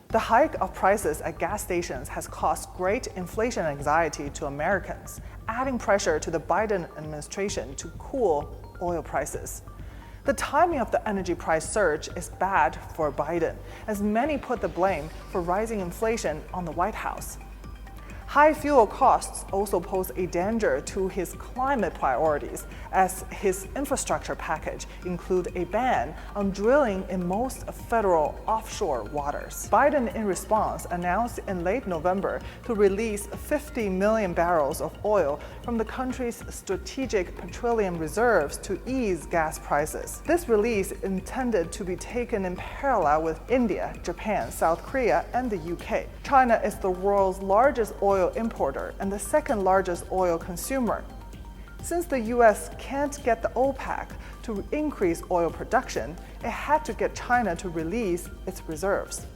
The hike of prices at gas stations has caused great inflation anxiety to Americans, adding pressure to the Biden administration to cool oil prices. The timing of the energy price surge is bad for Biden, as many put the blame for rising inflation on the White House. High fuel costs also pose a danger to his climate priorities, as his infrastructure package includes a ban on drilling in most federal offshore waters. Biden, in response, announced in late November to release 50 million barrels of oil from the country's strategic petroleum reserves to ease gas prices. This release intended to be taken in parallel with India, Japan, South Korea, and the UK. China is the world's largest oil importer and the second largest oil consumer. Since the US can't get the OPEC to increase oil production, it had to get China to release its reserves.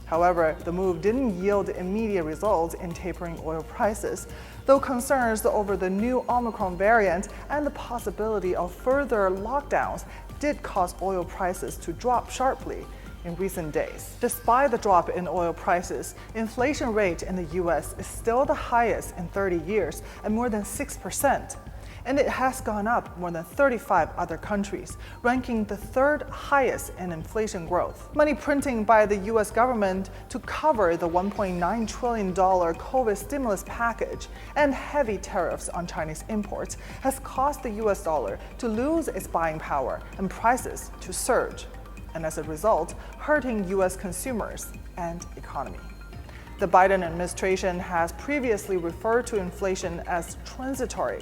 However, the move didn't yield immediate results in tapering oil prices, though concerns over the new Omicron variant and the possibility of further lockdowns did cause oil prices to drop sharply in recent days. Despite the drop in oil prices, inflation rate in the US is still the highest in 30 years at more than 6%, and it has gone up more than 35 other countries, ranking the third highest in inflation growth. Money printing by the US government to cover the $1.9 trillion COVID stimulus package and heavy tariffs on Chinese imports has caused the US dollar to lose its buying power and prices to surge, and as a result, hurting US consumers and economy. The Biden administration has previously referred to inflation as transitory.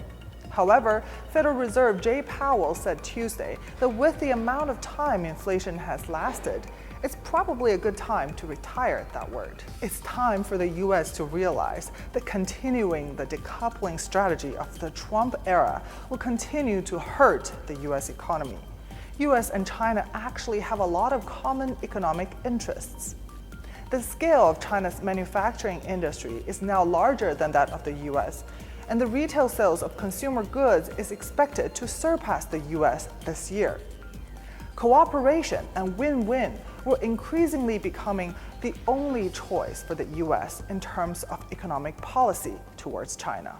However, Federal Reserve Jay Powell said Tuesday that with the amount of time inflation has lasted, it's probably a good time to retire that word. It's time for the US to realize that continuing the decoupling strategy of the Trump era will continue to hurt the US economy. US and China actually have a lot of common economic interests. The scale of China's manufacturing industry is now larger than that of the US, and the retail sales of consumer goods is expected to surpass the US this year. Cooperation and win-win will increasingly becoming the only choice for the US in terms of economic policy towards China.